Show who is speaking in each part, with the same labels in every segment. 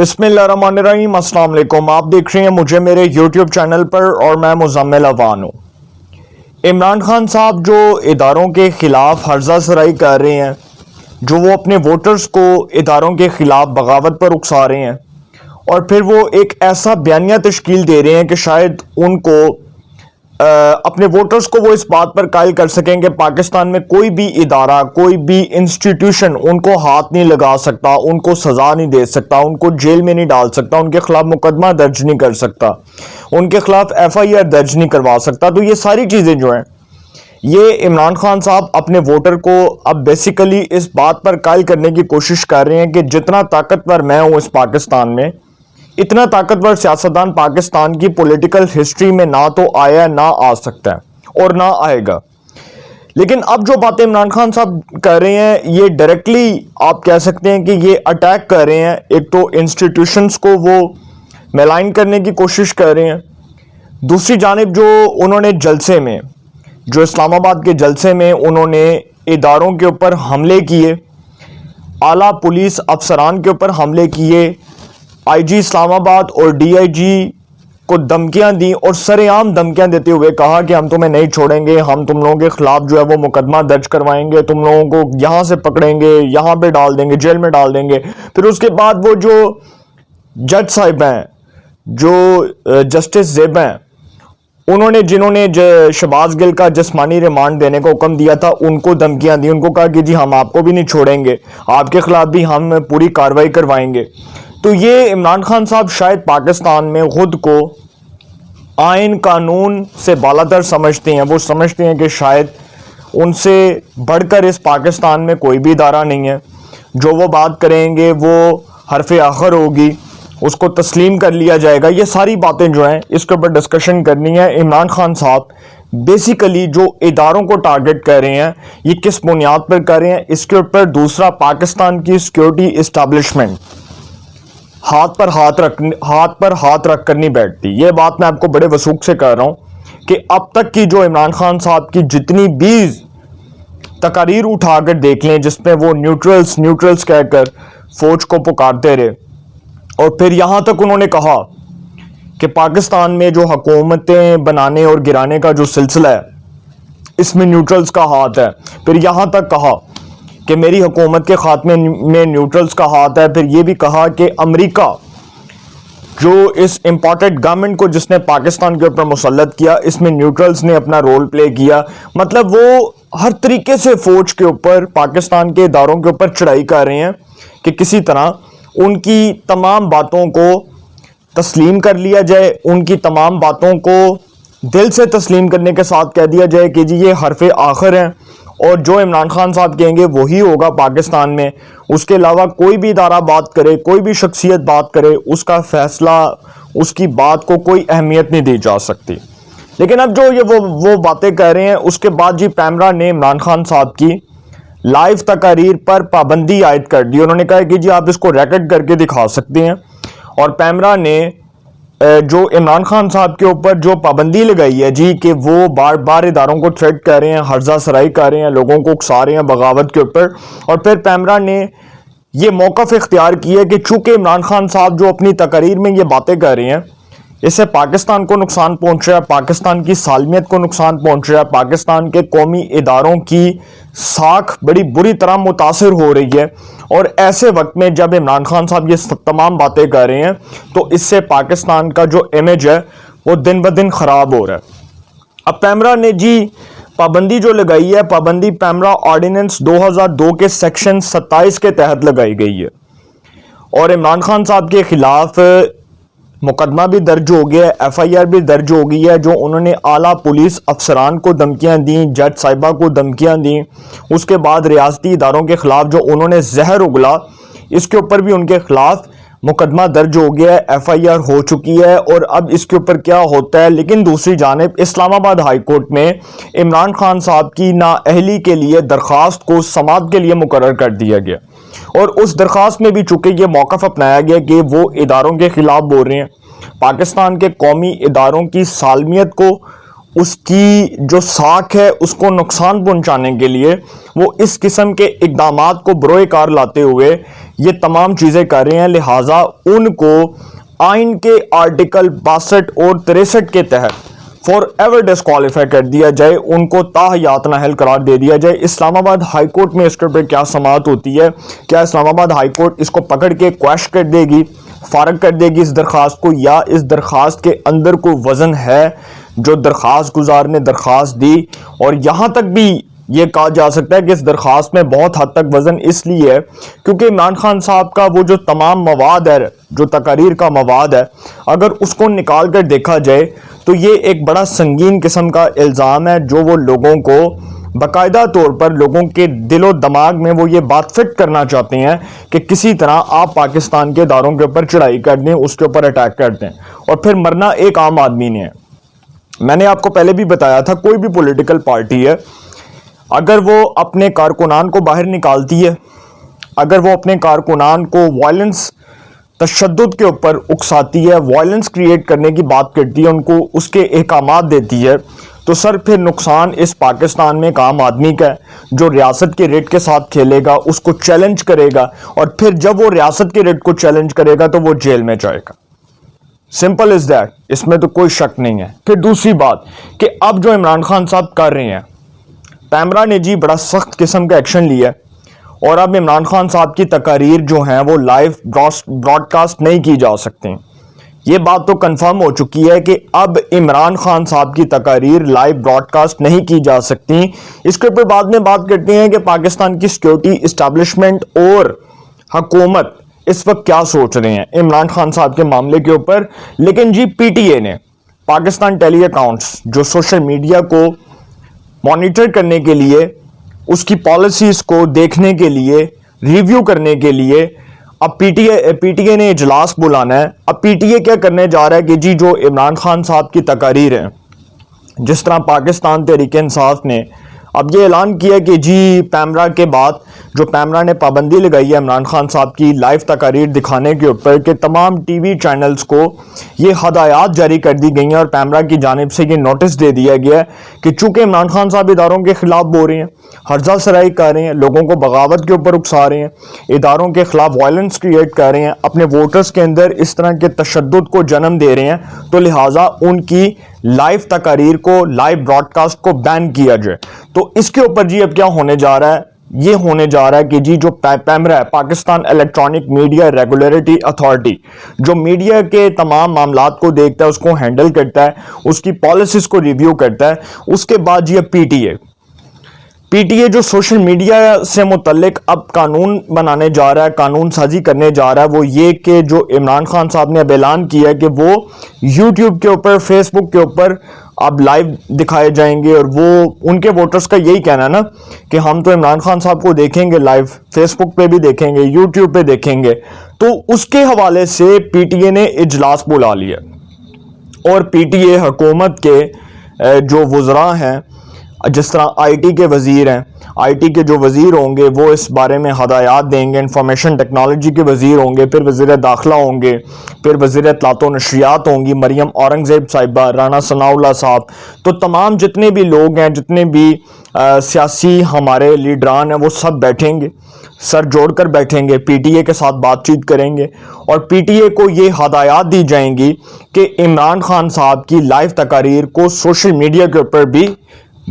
Speaker 1: बिस्मिल्लाहिर्रहमानिर्रहीम। अस्सलाम वालेकुम। आप देख रहे हैं मुझे मेरे YouTube चैनल पर और मैं मुज़म्मिल अवान हूँ। इमरान खान साहब जो इदारों के ख़िलाफ़ हर्जा सराई कर रहे हैं, जो वो अपने वोटर्स को इदारों के ख़िलाफ़ बगावत पर उकसा रहे हैं और फिर वो एक ऐसा बयानिया तश्कील दे रहे हैं कि शायद उनको अपने वोटर्स को वो इस बात पर कायल कर सकें कि पाकिस्तान में कोई भी इदारा, कोई भी इंस्टीट्यूशन उनको हाथ नहीं लगा सकता, उनको सज़ा नहीं दे सकता, उनको जेल में नहीं डाल सकता, उनके खिलाफ मुकदमा दर्ज नहीं कर सकता, उनके खिलाफ FIR दर्ज नहीं करवा सकता। तो ये सारी चीज़ें जो हैं, ये इमरान खान साहब अपने वोटर को अब बेसिकली इस बात पर कायल करने की कोशिश कर रहे हैं कि जितना ताकतवर मैं हूँ इस पाकिस्तान में, इतना ताकतवर सियासतदान पाकिस्तान की पॉलिटिकल हिस्ट्री में ना तो आया, ना आ सकता है और ना आएगा। लेकिन अब जो बातें इमरान खान साहब कर रहे हैं, ये डायरेक्टली आप कह सकते हैं कि ये अटैक कर रहे हैं। एक तो इंस्टीट्यूशंस को वो मेलाइन करने की कोशिश कर रहे हैं, दूसरी जानिब जो उन्होंने जलसे में, जो इस्लामाबाद के जलसे में उन्होंने इदारों के ऊपर हमले किए, आला पुलिस अफसरान के ऊपर हमले किए, IG इस्लामाबाद और DIG को धमकियां दी और सरेआम धमकियां देते हुए कहा कि हम तुम्हें नहीं छोड़ेंगे, हम तुम लोगों के खिलाफ जो है वो मुकदमा दर्ज करवाएंगे, तुम लोगों को यहां से पकड़ेंगे, यहां पे डाल देंगे, जेल में डाल देंगे। फिर उसके बाद वो जो जज साहिब हैं, जो जस्टिस ज़ेब हैं, उन्होंने जिन्होंने शहबाज गिल का जिस्मानी रिमांड देने का हुक्म दिया था, उनको धमकियां दी, उनको कहा कि जी हम आपको भी नहीं छोड़ेंगे, आपके खिलाफ भी हम पूरी कार्रवाई करवाएंगे। तो ये इमरान खान साहब शायद पाकिस्तान में खुद को आइन कानून से बालातर समझते हैं। वो समझते हैं कि शायद उनसे बढ़कर इस पाकिस्तान में कोई भी इदारा नहीं है, जो वो बात करेंगे वो हरफ आखिर होगी, उसको तस्लीम कर लिया जाएगा। ये सारी बातें जो हैं इसके ऊपर डिस्कशन करनी है। इमरान खान साहब बेसिकली जो इदारों को टारगेट कर रहे हैं, ये किस बुनियाद पर कर रहे हैं, इसके ऊपर दूसरा पाकिस्तान की सिक्योरिटी इस्टेब्लिशमेंट हाथ पर हाथ रख कर नहीं बैठती। ये बात मैं आपको बड़े वसूख से कह रहा हूं कि अब तक की जो इमरान खान साहब की जितनी भी तकारीर उठाकर देख लें, जिसमें वो न्यूट्रल्स कहकर फौज को पुकारते रहे और फिर यहां तक उन्होंने कहा कि पाकिस्तान में जो हुकूमतें बनाने और गिराने का जो सिलसिला है, इसमें न्यूट्रल्स का हाथ है। फिर यहां तक कहा कि मेरी हुकूमत के खात्मे में न्यूट्रल्स का हाथ है। फिर ये भी कहा कि अमेरिका जो इस इम्पोर्टेड गवर्नमेंट को जिसने पाकिस्तान के ऊपर मुसल्लत किया, इसमें न्यूट्रल्स ने अपना रोल प्ले किया। मतलब वो हर तरीके से फौज के ऊपर, पाकिस्तान के इदारों के ऊपर चढ़ाई कर रहे हैं कि किसी तरह उनकी तमाम बातों को तस्लीम कर लिया जाए, उनकी तमाम बातों को दिल से तस्लीम करने के साथ कह दिया जाए कि जी ये हरफ आखिर हैं और जो इमरान खान साहब कहेंगे वही होगा पाकिस्तान में। उसके अलावा कोई भी इदारा बात करे, कोई भी शख्सियत बात करे, उसका फैसला, उसकी बात को कोई अहमियत नहीं दी जा सकती। लेकिन अब जो ये वो बातें कह रहे हैं, उसके बाद जी पैमरा ने इमरान खान साहब की लाइव तकारीर पर पाबंदी आयद कर दी। उन्होंने कहा कि जी आप इसको रिकॉर्ड करके दिखा सकते हैं। और पैमरा ने जो इमरान खान साहब के ऊपर जो पाबंदी लगाई है जी कि वो बार बार इदारों को थ्रेट कर रहे हैं, हर्जा सराई कर रहे हैं, लोगों को उकसा रहे हैं बगावत के ऊपर। और फिर पैमरा ने ये मौक़िफ़ इख्तियार की है कि चूंकि इमरान खान साहब जो अपनी तकरीर में ये बातें कर रहे हैं, इससे पाकिस्तान को नुकसान पहुंच रहा है, पाकिस्तान की सालमियत को नुकसान पहुंच रहा है, पाकिस्तान के कौमी इदारों की साख बड़ी बुरी तरह मुतासिर हो रही है। और ऐसे वक्त में जब इमरान खान साहब ये तमाम बातें कर रहे हैं, तो इससे पाकिस्तान का जो इमेज है वो दिन ब दिन ख़राब हो रहा है। अब पैमरा ने जी पाबंदी जो लगाई है, पाबंदी पैमरा ऑर्डिनेंस 2002 के सेक्शन 27 के तहत लगाई गई है और इमरान खान साहब के खिलाफ मुकदमा भी दर्ज हो गया है, FIR भी दर्ज हो गई है। जो उन्होंने आला पुलिस अफसरान को धमकियां दी, जज साहिबा को धमकियां दी, उसके बाद रियासती इदारों के खिलाफ जो उन्होंने जहर उगला, इसके ऊपर भी उनके खिलाफ मुकदमा दर्ज हो गया है, FIR हो चुकी है और अब इसके ऊपर क्या होता है। लेकिन दूसरी जानिब इस्लामाबाद हाई कोर्ट में इमरान खान साहब की नाअहली के लिए दरख्वास्त को समाअत के लिए मुकर्रर कर दिया गया और उस दरख्वास्त में भी चूंकि ये मौक़िफ़ अपनाया गया कि वो इदारों के खिलाफ बोल रहे हैं, पाकिस्तान के कौमी इदारों की सालमियत को उसकी जो साख है उसको नुकसान पहुंचाने के लिए वो इस किस्म के इकदामात को बरोए कार लाते हुए ये तमाम चीज़ें कर रहे हैं। लिहाजा उनको आइन के आर्टिकल 62 और 63 के तहत फॉर एवर डिस्क्वालीफाई कर दिया जाए, उनको ताहयात नाअहल करार दे दिया जाए। इस्लामाबाद हाई कोर्ट में इसके ऊपर क्या समाअत होती है? क्या इस्लामाबाद हाई कोर्ट इसको पकड़ के क्वैश कर देगी, फारग कर देगी इस दरख्वास्त को, या इस दरख्वास्त के अंदर कोई वजन है जो दरख्वास्त गुजार ने दरख्वास्त दी? और यहाँ तक भी ये कहा जा सकता है कि इस दरख्वास्त में बहुत हद तक वजन इसलिए है क्योंकि इमरान खान साहब का वो जो तमाम मवाद है, जो तकारीर का मवाद है, अगर उसको निकाल कर देखा जाए तो ये एक बड़ा संगीन किस्म का इल्ज़ाम है जो वो लोगों को बाकायदा तौर पर, लोगों के दिलो दिमाग में वो ये बात फिट करना चाहते हैं कि किसी तरह आप पाकिस्तान के इदारों के ऊपर चढ़ाई कर दें, उसके ऊपर अटैक कर दें, और फिर मरना एक आम आदमी ने है। मैंने आपको पहले भी बताया था, कोई भी पॉलिटिकल पार्टी है, अगर वो अपने कारकुनान को बाहर निकालती है, अगर वो अपने कारकुनान को वायलेंस, तशद्दुद के ऊपर उकसाती है, वायलेंस क्रिएट करने की बात करती है, उनको उसके अहकामात देती है, तो सर फिर नुकसान इस पाकिस्तान में एक आम आदमी का है जो रियासत के रेट के साथ खेलेगा, उसको चैलेंज करेगा, और फिर जब वो रियासत के रेट को चैलेंज करेगा तो वो जेल में जाएगा। सिंपल इज दैट, इसमें तो कोई शक नहीं है। फिर दूसरी बात कि अब जो इमरान खान साहब कर रहे हैं, पैमरा ने जी बड़ा सख्त किस्म का एक्शन लिया और अब इमरान खान साहब की तकारीर जो हैं वो लाइव ब्रॉडकास्ट नहीं की जा सकती। ये बात तो कंफर्म हो चुकी है कि अब इमरान खान साहब की तकारीर लाइव ब्रॉडकास्ट नहीं की जा सकती। इसके ऊपर बाद में बात करते हैं कि पाकिस्तान की सिक्योरिटी इस्टेब्लिशमेंट और हुकूमत इस वक्त क्या सोच रहे हैं इमरान खान साहब के मामले के ऊपर। लेकिन जी पीटीए ने पाकिस्तान टेली अकाउंट्स जो सोशल मीडिया को मॉनिटर करने के लिए, उसकी पॉलिसीज को देखने के लिए, रिव्यू करने के लिए अब पीटीए ने इजलास बुलाना है। अब पीटीए क्या करने जा रहा है कि जी जो इमरान खान साहब की तकारीर है, जिस तरह पाकिस्तान तहरीक इंसाफ ने अब ये ऐलान किया कि जी पैमरा के बाद जो पैमरा ने पाबंदी लगाई है इमरान खान साहब की लाइव तकारीर दिखाने के ऊपर कि तमाम टीवी चैनल्स को ये हदायत जारी कर दी गई हैं और पैमरा की जानिब से ये नोटिस दे दिया गया है कि चूंकि इमरान खान साहब इदारों के खिलाफ बोल रहे हैं, हर्जा सराई कर रहे हैं, लोगों को बगावत के ऊपर उकसा रहे हैं, इदारों के खिलाफ वायलेंस क्रिएट कर रहे हैं, अपने वोटर्स के अंदर इस तरह के तशद्दुद को जन्म दे रहे हैं, तो लिहाजा उनकी लाइव तकारीर को, लाइव ब्रॉडकास्ट को बैन किया जाए। तो इसके ऊपर जी अब क्या होने जा रहा है? ये होने जा रहा है कि जी जो पैमरा है, Pakistan electronic media regulatory authority, जो मीडिया के तमाम मामलात को देखता है, उसको हैंडल करता है, उसकी पॉलिसीज को रिव्यू करता है, उसके बाद जी पीटीए जो सोशल मीडिया से मुतल्लिक अब कानून बनाने जा रहा है, कानून साजी करने जा रहा है, वो ये कि जो इमरान खान साहब ने अब ऐलान किया है कि वो यूट्यूब के ऊपर, फेसबुक के ऊपर अब लाइव दिखाए जाएंगे, और वो उनके वोटर्स का यही कहना है ना कि हम तो इमरान खान साहब को देखेंगे लाइव, फेसबुक पे भी देखेंगे, यूट्यूब पे देखेंगे। तो उसके हवाले से पीटीए ने इजलास बुला लिया और पीटीए हुकूमत के जो वज़रा हैं, जिस तरह आईटी के वज़ीर हैं, आईटी के जो वज़ीर होंगे वो इस बारे में हदायत देंगे, इंफॉर्मेशन टेक्नोलॉजी के वज़ीर होंगे, फिर वज़ीर दाखिला होंगे, फिर वज़ीर इत्तलात व नशरियात होंगी मरियम औरंगज़ेब साहिबा, राना सनाउल्लाह साहब। तो तमाम जितने भी लोग हैं, जितने भी सियासी हमारे लीडरान हैं, वो सब बैठेंगे, सर जोड़कर बैठेंगे, पीटीए के साथ बातचीत करेंगे और पीटीए को ये हदायत दी जाएंगी कि इमरान खान साहब की लाइव तकारीर को सोशल मीडिया के ऊपर भी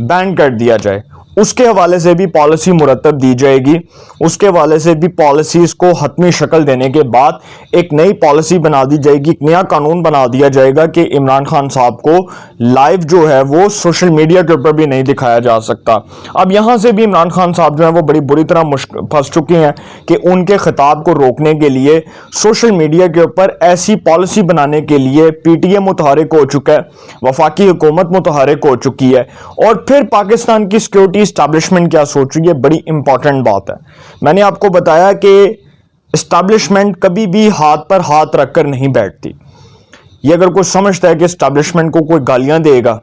Speaker 1: बैन कर दिया जाए। उसके हवाले से भी पॉलिसी मुरतब दी जाएगी, उसके हवाले से भी पॉलिसीज़ को हतमी शक्ल देने के बाद एक नई पॉलिसी बना दी जाएगी, एक नया कानून बना दिया जाएगा कि इमरान खान साहब को लाइव जो है वो सोशल मीडिया के ऊपर भी नहीं दिखाया जा सकता। अब यहाँ से भी इमरान खान साहब जो है वो बड़ी बुरी तरह फंस चुके हैं कि उनके खिताब को रोकने के लिए सोशल मीडिया के ऊपर ऐसी पॉलिसी बनाने के लिए पीटीए मुतहरिक हो चुका है, वफाकी हुकूमत मुतहरिक हो चुकी है, और फिर पाकिस्तान की सिक्योरिटी इस्टेब्लिशमेंट क्या सोच रही है, बड़ी इंपॉर्टेंट बात है। मैंने आपको बताया कि इस्टेब्लिशमेंट कभी भी हाथ पर हाथ रखकर नहीं बैठती। ये अगर कोई समझता है कि इस्टेब्लिशमेंट को कोई गालियां देगा,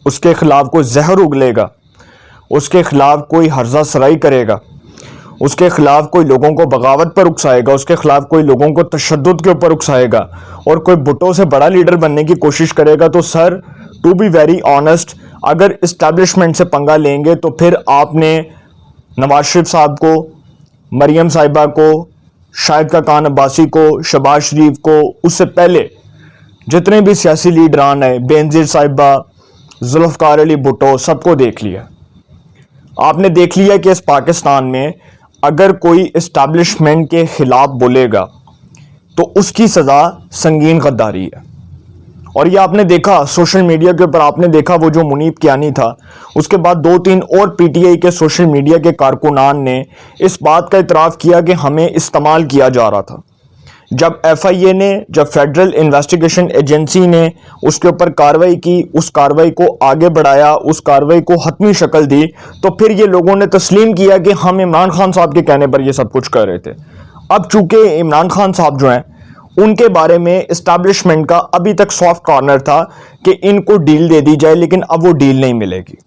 Speaker 1: उसके खिलाफ कोई जहर उगलेगा, उसके खिलाफ कोई हर्जा सराई करेगा, उसके खिलाफ कोई लोगों को बगावत पर उकसाएगा, उसके खिलाफ कोई लोगों को तशद्दुद के ऊपर उकसाएगा और कोई भुट्टो से बड़ा लीडर बनने की कोशिश करेगा, तो sir to be very honest, अगर इस्टेब्लिशमेंट से पंगा लेंगे तो फिर आपने नवाज शरीफ साहब को, मरियम साहिबा को, शाहिद खान अब्बासी को, शहबाज शरीफ को, उससे पहले जितने भी सियासी लीडरान है, बेनजीर साहिबा, जुल्फ़िकार अली भुट्टो, सबको देख लिया। आपने देख लिया कि इस पाकिस्तान में अगर कोई इस्टेब्लिशमेंट के खिलाफ बोलेगा तो उसकी सज़ा संगीन गद्दारी है। और ये आपने देखा सोशल मीडिया के ऊपर, आपने देखा वो जो मुनीब कियानी था, उसके बाद 2-3 और पीटीआई के सोशल मीडिया के कारकुनान ने इस बात का इतराफ़ किया कि हमें इस्तेमाल किया जा रहा था। जब एफआईए ने, जब फेडरल इन्वेस्टिगेशन एजेंसी ने उसके ऊपर कार्रवाई की, उस कार्रवाई को आगे बढ़ाया, उस कार्रवाई को हतमी शक्ल दी, तो फिर ये लोगों ने तस्लीम किया कि हम इमरान खान साहब के कहने पर ये सब कुछ कर रहे थे। अब चूंकि इमरान खान साहब जो हैं, उनके बारे में इस्टेब्लिशमेंट का अभी तक सॉफ्ट कॉर्नर था कि इनको डील दे दी जाए, लेकिन अब वो डील नहीं मिलेगी।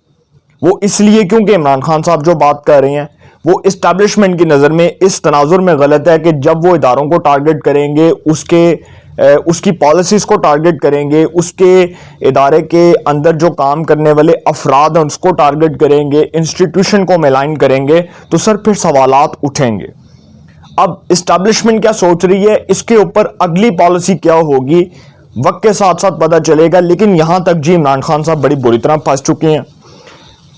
Speaker 1: वो इसलिए क्योंकि इमरान खान साहब जो बात कर रहे हैं वो इस्टेब्लिशमेंट की नज़र में इस तनाजुर में गलत है कि जब वो इदारों को टारगेट करेंगे, उसकी पॉलिसीज़ को टारगेट करेंगे, उसके इदारे के अंदर जो काम करने वाले अफराद हैं उसको टारगेट करेंगे, इंस्टीट्यूशन को मेलाइन करेंगे, तो सर फिर सवालात उठेंगे। अब इस्टेब्लिशमेंट क्या सोच रही है, इसके ऊपर अगली पॉलिसी क्या होगी, वक्त के साथ साथ पता चलेगा। लेकिन यहां तक जी इमरान खान साहब बड़ी बुरी तरह फंस चुके हैं।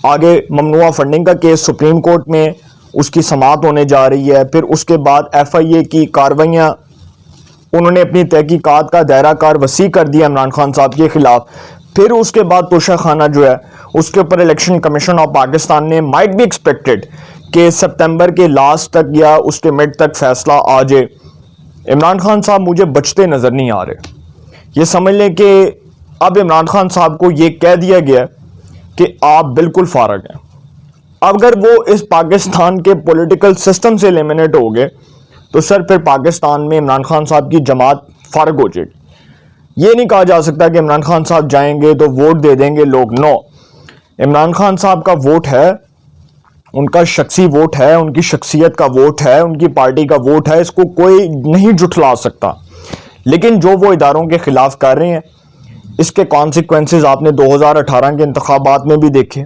Speaker 1: आगे ममनुआ फंडिंग का केस सुप्रीम कोर्ट में उसकी समाअत होने जा रही है, फिर उसके बाद एफआईए की कार्रवाइयां, उन्होंने अपनी तहकीकात का दायरा कार वसी कर दिया इमरान खान साहब के खिलाफ। फिर उसके बाद तोशाखाना जो है उसके ऊपर इलेक्शन कमीशन ऑफ पाकिस्तान ने माइट बी एक्सपेक्टेड कि सितंबर के लास्ट तक या उसके मिड तक फैसला आ जाए। इमरान खान साहब मुझे बचते नज़र नहीं आ रहे। ये समझ लें कि अब इमरान खान साहब को ये कह दिया गया कि आप बिल्कुल फारग हैं। अगर वो इस पाकिस्तान के पॉलिटिकल सिस्टम से एलिमिनेट हो गए तो सर फिर पाकिस्तान में इमरान खान साहब की जमात फारग हो जाएगी। ये नहीं कहा जा सकता कि इमरान खान साहब जाएंगे तो वोट दे देंगे लोग। नो, इमरान खान साहब का वोट है, उनका शख्सी वोट है, उनकी शख्सियत का वोट है, उनकी पार्टी का वोट है, इसको कोई नहीं जुठला सकता। लेकिन जो वो इदारों के खिलाफ कर रहे हैं, इसके कॉन्सिक्वेंसेस आपने 2018 के इंतखाबात में भी देखे,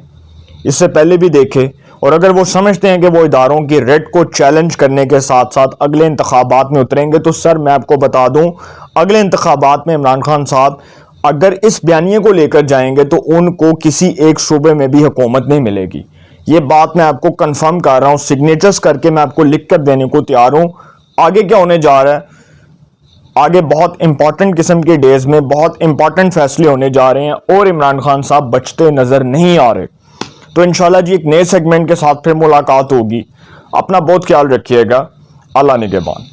Speaker 1: इससे पहले भी देखे। और अगर वो समझते हैं कि वो इदारों की रेट को चैलेंज करने के साथ साथ अगले इंतखाबात में उतरेंगे, तो सर मैं आपको बता दूं, अगले इंतखाबात में इमरान खान साहब अगर इस बयानिए को लेकर जाएंगे तो उनको किसी एक शूबे में भी हुकूमत नहीं मिलेगी। ये बात मैं आपको कंफर्म कर रहा हूँ, सिग्नेचर्स करके मैं आपको लिख कर देने को तैयार हूँ। आगे क्या होने जा रहा है, आगे बहुत इंपॉर्टेंट किस्म के डेज में बहुत इंपॉर्टेंट फैसले होने जा रहे हैं और इमरान खान साहब बचते नज़र नहीं आ रहे। तो इंशाल्लाह जी एक नए सेगमेंट के साथ फिर मुलाकात होगी। अपना बहुत ख्याल रखिएगा। अल्लाह निगहबान।